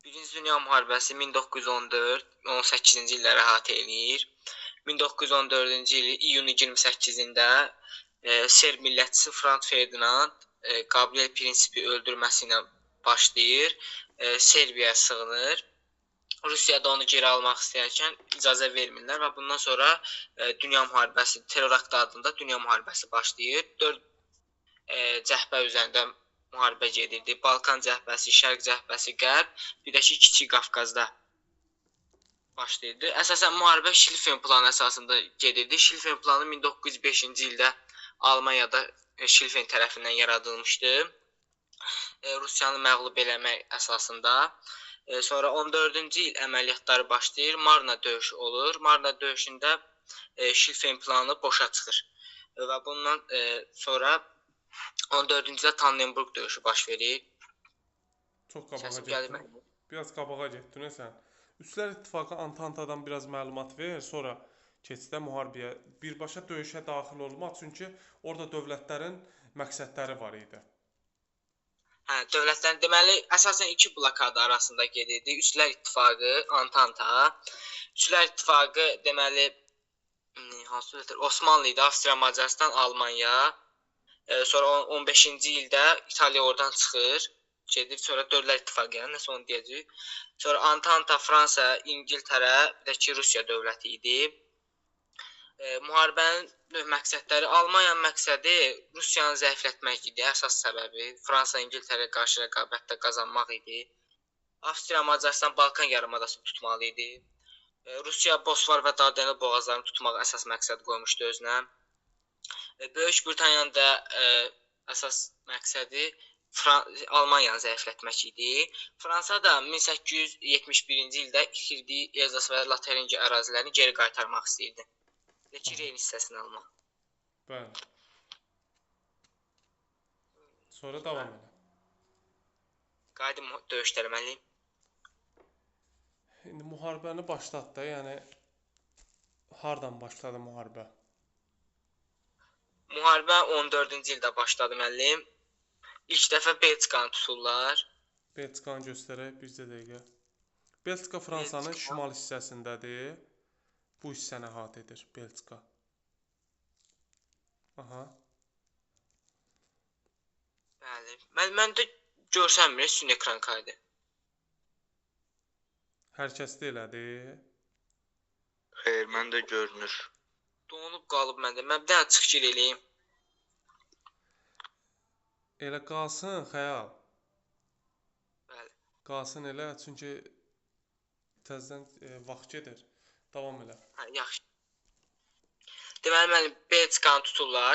Birinci Dünya müharibəsi 1914-18-ci illəri əhatə eləyir. 1914-cü il iyunun 28-də Serb millətçisi Franz Ferdinand Gabriel Prinsipi öldürməsi ilə başlayır. Serbiyaya sığınır. Rusiyada onu geri almaq istəyərkən icazə vermirlər və bundan sonra Dünya müharibəsi, terror aktı adında Dünya müharibəsi başlayır. 4 cəhbə üzərində müharibə gedirdi. Balkan cəhbəsi, Şərq cəhbəsi, Qərb, bir də ki, Kiçik Qafqazda başlayırdı. Əsasən müharibə Şlifen planı əsasında gedirdi. Şlifen planı 1905-ci ildə Almaniyada Şlifen tərəfindən yaradılmışdı. Rusiyanı məğlub eləmək əsasında. Sonra 14-cü il əməliyyatları başlayır. Marna döyüşü olur. Marna döyüşündə Şlifen planı boşa çıxır. Və bundan sonra 14-cü ildə Tannenburg döyüşü baş verir. Çox qabağa getdin. Biraz qabağa getdin sən. Üslər İttifaqı Antantadan biraz məlumat ver, sonra keçidə müharibəyə, birbaşa döyüşə daxil olmaq, çünki orada dövlətlərin məqsədləri var idi. Hə, dövlətlərin deməli əsasən iki blokada arasında gedirdi. Üslər İttifaqı, Antanta. Üslər İttifaqı deməli hansı dövlətlər? Osmanlı idi, Avstriya, Macarıstan, Almanya. Sonra 15-ci ildə İtaliya oradan çıxır, gedir. Sonra Dövlətlər İttifaqı, yəni nəsə onu deyəcəyik. Sonra Antanta, Fransa, İngiltərə, bir də ki Rusiya dövləti idi. Müharibənin məqsədləri, Almaniyanın məqsədi Rusiyanı zəiflətmək idi, əsas səbəbi. Fransa, İngiltərəyə qarşı rəqabətdə qazanmaq idi. Avstriya, Macarıstan Balkan yarımadasını tutmalı idi. Rusiya Bosfor və Dardanel boğazlarını tutmaq əsas məqsəd qoymuşdu özünə. Böyük Britaniyanın da əsas məqsədi Almaniyanı zəiflətmək idi. Fransa da 1871-ci ildə itirdiyi Elzas və Lotaringiya ərazilərini geri qaytarmaq istəyirdi. Və ki, Reyn hissəsini almaq. Bəli. Sonra davam edə. Qayıdım döyüşlərə mənliyim. İndi müharibəni başlat da, yəni hardan başladı müharibə? Müharibə 14-cü ildə başladı müəllim. İlk dəfə Belçikanı tuturlar. Belçikanı göstərək bircə dəqiqə. Belçika Fransanın şimal hissəsindədir. Bu hissəni əhatə edir Belçika. Aha. Bəli. Məndə görsənmir, üstün ekran kaydı. Hər kəsdə elədi. Xeyr, məndə görünür. Donub qalıb məndə. Mən bir dənə çıxış eləyim. Elə qalsın xəyal. Bəli. Qalsın elə, çünki təzədən vaxt gedir. Davam elə. Hə, yaxşı. Deməli, mən Belçikanı tuturlar.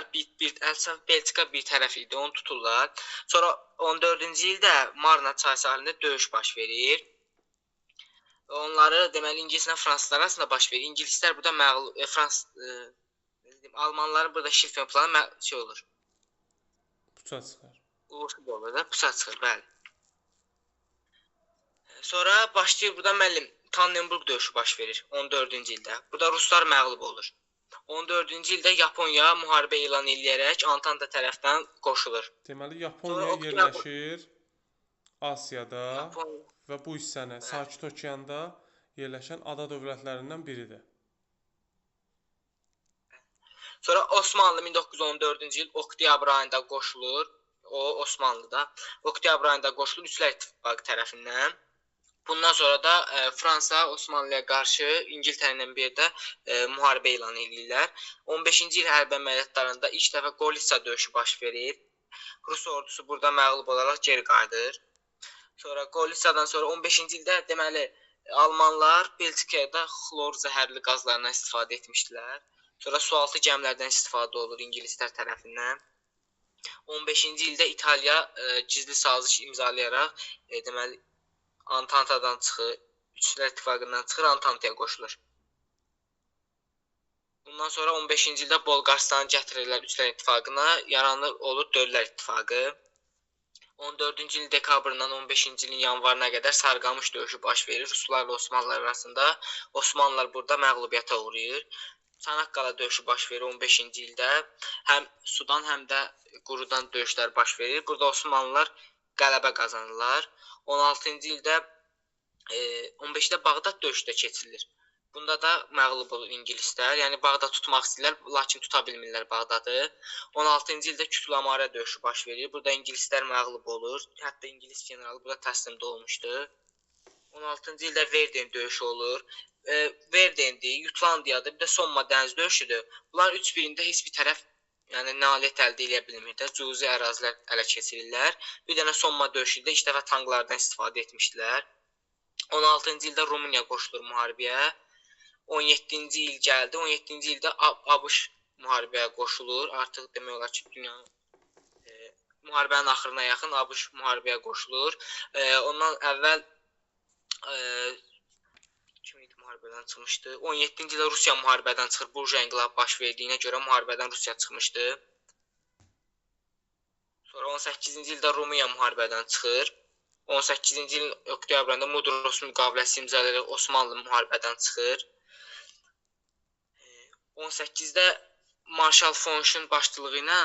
Belçika bir tərəf idi, onu tuturlar. Sonra 14-cü ildə Marna çay sahilində döyüş baş verir. Onları deməli ingilislə fransızlar arasında baş verir. İngilislər burada məğlub, Almanların burada Şlifen planı şey olur. Puça çıxar. Uğursuz olur da, puça çıxır, bəli. Sonra başlayır burada müəllim Tannenburg döyüşü baş verir 14-cü ildə. Burada ruslar məğlub olur. 14-cü ildə Yaponiya müharibə elan edərək Antanta tərəfdən qoşulur. Deməli Yaponiya yerləşir Asiyada və bu hissəni Sakit Okeanda yerləşən ada dövlətlərindən biridir. Sonra Osmanlı 1914-cü il oktyabr ayında qoşulur. O Osmanlıda oktyabr ayında qoşulur Üslər İttifaqı tərəfindən. Bundan sonra da Fransa Osmanlıya qarşı İngiltərə ilə birdə müharibə elan edirlər. 15-ci il hərbi əməliyyatlarında ilk dəfə Qolitsa döyüşü baş verir. Rus ordusu burada məğlub olaraq geri qayıdır. Sonra Qolitsadan sonra 15-ci ildə deməli Almanlar Belçikada xlor zəhərli qazlarından istifadə etmişdilər. Sonra sualtı gəmilərdən istifadə olur ingilislər tərəfindən. 15-ci ildə İtaliya gizli saziş imzalayaraq deməli Antantadan çıxır, Üslər İttifaqından çıxır, Antantaya qoşulur. Bundan sonra 15-ci ildə Bolqarıstanı gətirirlər Üslər İttifaqına, yaranır olur Dövlətlər İttifaqı. 14-cü ilin dekabrından 15-ci ilin yanvarına qədər Sarıqamış döyüşü baş verir Ruslarla Osmanlılar arasında. Osmanlılar burada məğlubiyyətə uğrayır. Çanaqqala döyüşü baş verir 15-ci ildə. Həm sudan, həm də qurudan döyüşlər baş verir. Burada Osmanlılar qələbə qazanırlar. 16-cı ildə 15-də Bağdad döyüşü də keçirilir. Bunda da məğlub olur ingilislər. Yəni Bağdad tutmaq istəyirlər, lakin tuta bilmirlər Bağdadı. 16-cı ildə Kütül-Əmarə döyüşü baş verir. Burada ingilislər məğlub olur. Hətta ingilis generalı burada təslim də olmuşdu. 16-cı ildə Verden döyüşü olur. Verdendir, Jutlandiyadır, bir də Somma dəniz döyüşüdür. Bunların üç birində heç bir tərəf nailiyyət əldə edə bilmir də, cüzi ərazilər ələ keçirirlər. Bir dənə Somma döyüşündə ilk dəfə tanklardan istifadə etmişdilər. 16-cı ildə Rumıniya qoşulur müharibəyə. 17-ci il gəldi. 17-ci ildə ABŞ müharibəyə qoşulur. Artıq demək olar ki, dünyanın müharibənin axırına yaxın ABŞ müharibəyə qoşulur. Ondan əvvəl kim idi müharibədən çıxmışdı? 17-ci ildə Rusiya müharibədən çıxır. Burja inqilabı baş verdiyinə görə müharibədən Rusiya çıxmışdı. Sonra 18-ci ildə Rumıniya müharibədən çıxır. 18-ci ilin oktyabrında Mudros müqaviləsi imzalayaraq Osmanlı müharibədən çıxır. 18-də Marshal Foch'un başçılığı ilə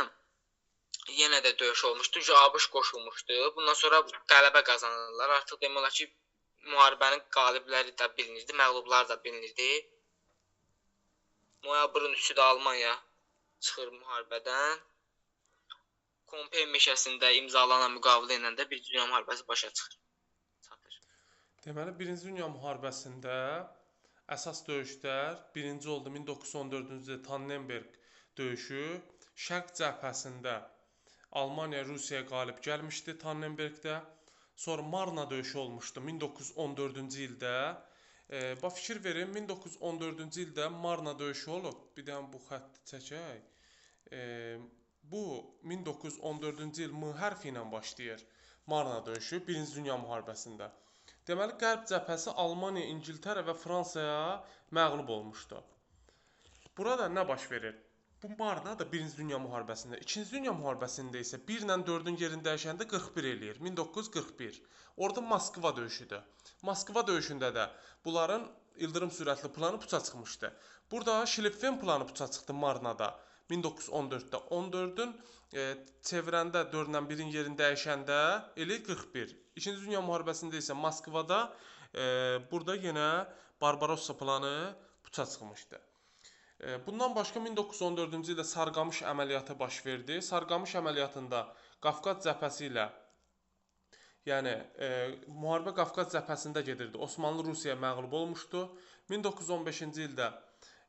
yenə də döyüş olmuşdu. ABŞ qoşulmuşdu. Bundan sonra qələbə qazanırlar. Artıq demək olar ki, müharibənin qalibləri də bilinirdi, məğlublar da bilinirdi. Noyabrın 3-də Almaniya çıxır müharibədən. Kompen meşəsində imzalanan müqavilə ilə də Birinci Dünya müharibəsi başa çatır. Deməli, Birinci Dünya müharibəsində əsas döyüşlər birinci oldu 1914-cü ildə Tannenberg döyüşü. Şərq cəbhəsində Almaniya Rusiyaya qalib gəlmişdi Tannenbergdə. Sonra Marna döyüşü olmuşdu 1914-cü ildə. Fikir verin, 1914-cü ildə Marna döyüşü olub. Bir dənə bu xətti çəkək. Bu 1914-cü il M hərfi ilə başlayır Marna döyüşü Birinci Dünya müharibəsində. Deməli, Qərb cəbhəsi Almaniya, İngiltərə və Fransaya məğlub olmuşdu. Burada nə baş verir? Bu Marna da Birinci Dünya müharibəsində. İkinci Dünya müharibəsində isə 1 ilə 4-ün yerini dəyişəndə 41 eləyir. 1941. Orada Moskva döyüşüdür. Moskva döyüşündə də bunların ildırım sürətli planı puça çıxmışdı. Burada Şlifven planı puça çıxdı Marnada. 1914-də 14-ün çevirəndə 4 ilə 1-in yerini dəyişəndə eləyir 41. İkinci Dünya müharibəsində isə Moskvada burada yenə Barbarossa planı puça çıxmışdı. Bundan başqa 1914-cü ildə Sarıqamış əməliyyatı baş verdi. Sarıqamış əməliyyatında Qafqaz cəbhəsi ilə, yəni müharibə Qafqaz cəbhəsində gedirdi. Osmanlı Rusiyaya məğlub olmuşdu. 1915-ci ildə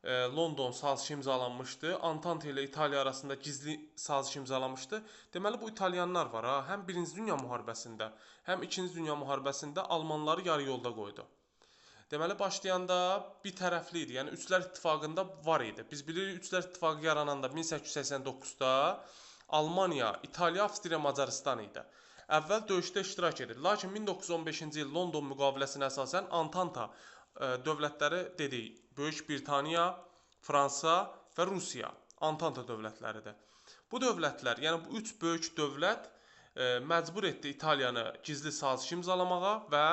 London sazişi imzalanmışdı. Antante ilə İtaliya arasında gizli saziş imzalanmışdı. Deməli, bu İtalyanlar var ha. Həm Birinci Dünya müharibəsində, həm İkinci Dünya müharibəsində Almanları yarı yolda qoydu. Deməli, başlayanda bir tərəfli idi. Yəni, Üçlər İttifaqında var idi. Biz bilirik, Üçlər İttifaqı yarananda 1889-da Almaniya, İtaliya, Avstriya, Macaristan idi. Əvvəl döyüşdə iştirak edir. Lakin 1915-ci il London müqaviləsinə əsasən Antanta dövlətləri dedik. Böyük Britaniya, Fransa və Rusiya Antanta dövlətləridir. Bu dövlətlər, yəni bu üç böyük dövlət məcbur etdi İtaliyanı gizli saziş imzalamağa və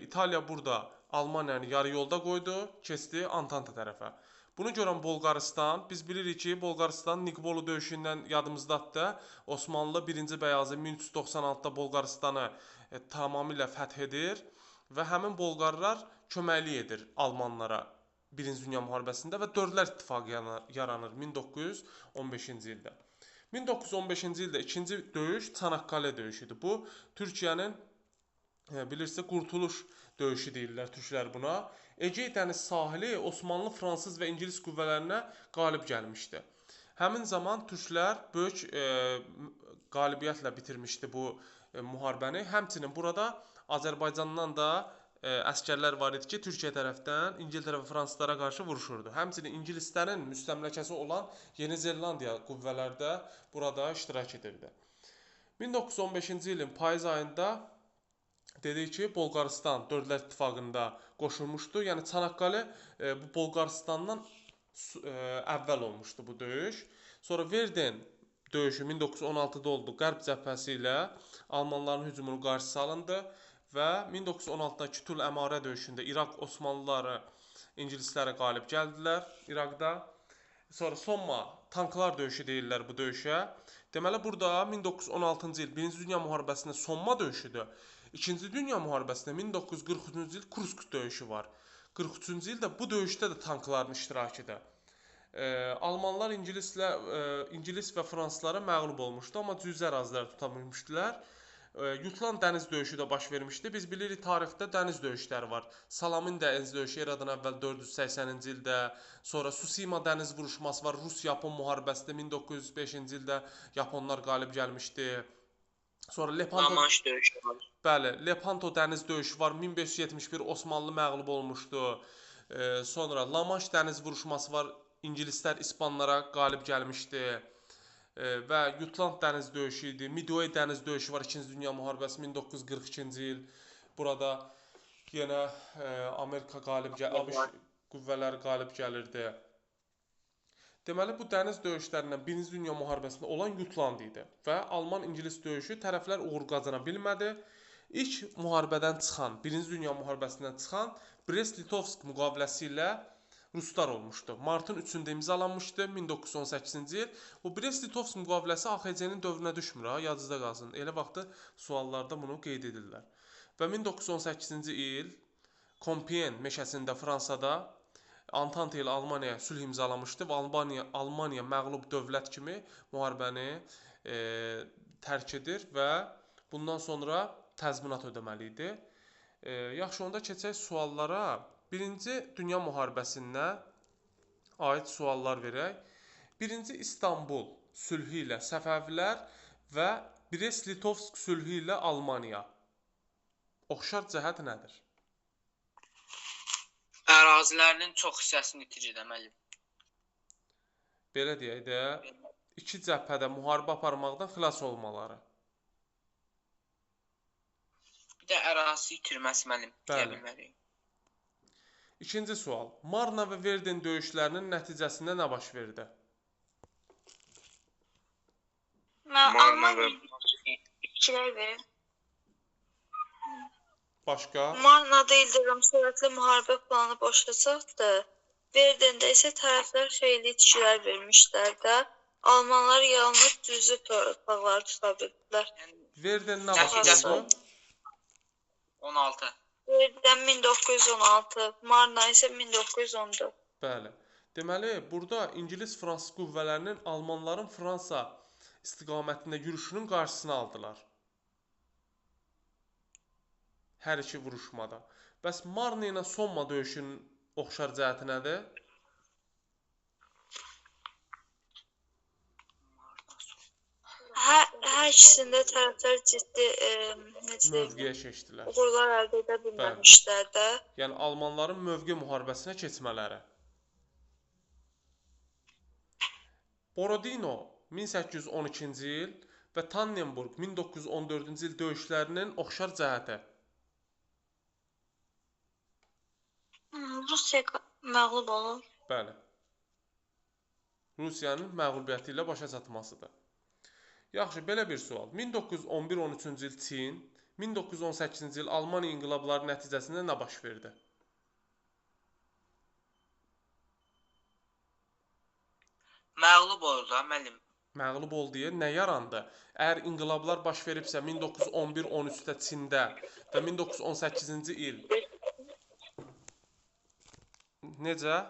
İtaliya burada Almaniyanı yarı yolda qoydu, keçdi Antanta tərəfə. Bunu görən Bolqarıstan, biz bilirik ki, Bolqarıstan Nikbolu döyüşündən yadımızdadır da, Osmanlı 1-ci Bəyazı 1396-da Bolqarıstanı tamamilə fəth edir və həmin Bolqarlar köməklik edir Almanlara 1-ci Dünya müharibəsində və Dördlər İttifaqı yaranır 1915-ci ildə. 1915-ci ildə ikinci döyüş Çanakkale döyüşüdür. Bu, Türkiyənin bilirsiniz, Qurtuluş döyüşü deyirlər türklər buna. Egey dəniz sahili Osmanlı, Fransız və İngilis qüvvələrinə qalib gəlmişdi. Həmin zaman türklər böyük qalibiyyətlə bitirmişdi bu müharibəni. Həmçinin burada Azərbaycandan da əskərlər var idi ki, Türkiyə tərəfdən İngiltərə və Fransızlara qarşı vuruşurdu. Həmçinin ingilislərin müstəmləkəsi olan Yeni Zelandiya qüvvələri də burada iştirak edirdi. 1915-ci ilin payız ayında dedik ki, Bolqarıstan Dördlər İttifaqında qoşulmuşdu. Yəni, Çanakkale bu Bolqarıstandan əvvəl olmuşdu bu döyüş. Sonra Verden döyüşü 1916-da oldu. Qərb cəbhəsi ilə Almanların hücumunun qarşısı alındı və 1916-da Kütül-Əmarə döyüşündə İraq Osmanlıları ingilislərə qalib gəldilər İraqda. Sonra Somma tanklar döyüşü deyirlər bu döyüşə. Deməli, burada 1916-cı il 1-ci Dünya müharibəsində Somma döyüşüdür. İkinci Dünya müharibəsində 1943-cü il Kursk döyüşü var. 43-cü ildə bu döyüşdə də tankların iştirakidir. Almanlar İngilis və fransızlara məğlub olmuşdu, amma cüzi ərazilər tuta bilmişdilər. Yutulan dəniz döyüşü də baş vermişdi. Biz bilirik tarixdə dəniz döyüşləri var. Salamin dəniz döyüşü eradan əvvəl 480-ci ildə, sonra Susima dəniz vuruşması var. Rus-Yapon müharibəsində 1905-ci ildə Yaponlar qalib gəlmişdi. Sonra Lamanş döyüşü var. Bəli, Lepanto dəniz döyüşü var. 1571 Osmanlı məğlub olmuşdu. Sonra Lamanş dəniz vuruşması var. İngilislər İspanlara qalib gəlmişdi. Və Yutland dəniz döyüşü idi. Midway dəniz döyüşü var. 2-ci Dünya müharibəsi 1942-ci il. Burada yenə Amerika ABŞ qüvvələri qalib gəlirdi. Deməli, bu dəniz döyüşlərindən 1-ci Dünya müharibəsində olan Yutland idi və Alman-İngilis döyüşü tərəflər uğur qazana bilmədi. İlk müharibədən çıxan, 1-ci Dünya müharibəsindən çıxan Brest-Litovsk müqaviləsi ilə Ruslar olmuşdu. Martın 3-də imzalanmışdı 1918-ci il. Bu Brest-Litovsk müqaviləsi AXC-nin dövrünə düşmür, yadınızda qalsın. Elə vaxtda suallarda bunu qeyd edirlər. Və 1918-ci il Compiègne meşəsində Fransada Antante ilə Almaniya sülh imzalamışdı və Almaniya məğlub dövlət kimi müharibəni tərk edir və bundan sonra təzminat ödəməli idi. Yaxşı, onda keçək suallara. 1-ci Dünya müharibəsinə aid suallar verək. 1-ci İstanbul sülhü ilə Səfəvilər və Brest-Litovsk sülhü ilə Almaniya. Oxşar cəhət nədir? Ərazilərinin çox hissəsini itirdi deməli. Belə deyək də, iki cəbhədə müharibə aparmaqdan xilas olmaları. Bir də ərazi itirməsi mənim deyə bilməliyim. İkinci sual. Marna və Verden döyüşlərinin nəticəsində nə baş verdi? Almaniya itkilər verir. Başqa? Marnada ildırım sürətli müharibə planı boşa çıxdı. Verdendə isə tərəflər xeyli itkilər vermişlər də. Almanlar yalnız cüzi torpaqları tuta bildilər. Verden nə baş verdi? 16. Verden 1916, Marna isə 1914. Bəli. Deməli, burada İngilis-Fransız qüvvələrinin Almanların Fransa istiqamətində yürüşünün qarşısını aldılar. Hər iki vuruşmada. Bəs Marna ilə Somma döyüşünün oxşar cəhəti nədir? Hər ikisində tərəflər ciddi mövqeyə keçdilər. uğurlar əldə edə bilməmişlər də. Yəni Almanların mövqe müharibəsinə keçmələri. Borodino 1812-ci il və Tannenburg 1914-cü il döyüşlərinin oxşar cəhəti. Rusiya məğlub olur. Bəli. Rusiyanın məğlubiyyəti ilə başa çatmasıdır. Yaxşı, belə bir sual. 1911-13-cü il Çin, 1918-ci il Almaniya inqilabları nəticəsində nə baş verdi? Məğlub oldu da müəllim. Məğlub oldu deyə nə yarandı? Əgər inqilablar baş veribsə 1911-13-də Çində və 1918-ci il necə?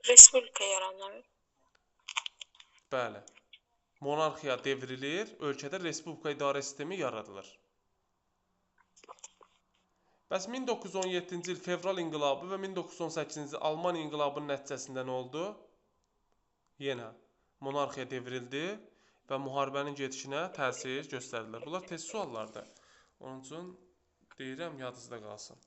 Respublika yaranır. Bəli. Monarxiya devrilir, ölkədə respublika idarə sistemi yaradılır. Bəs 1917-ci il fevral inqilabı və 1918-ci il Almaniya inqilabının nəticəsində nə oldu? Yenə monarxiya devrildi və müharibənin gedişinə təsir göstərdilər. Bunlar test suallardır. Onun üçün deyirəm, yadınızda qalsın.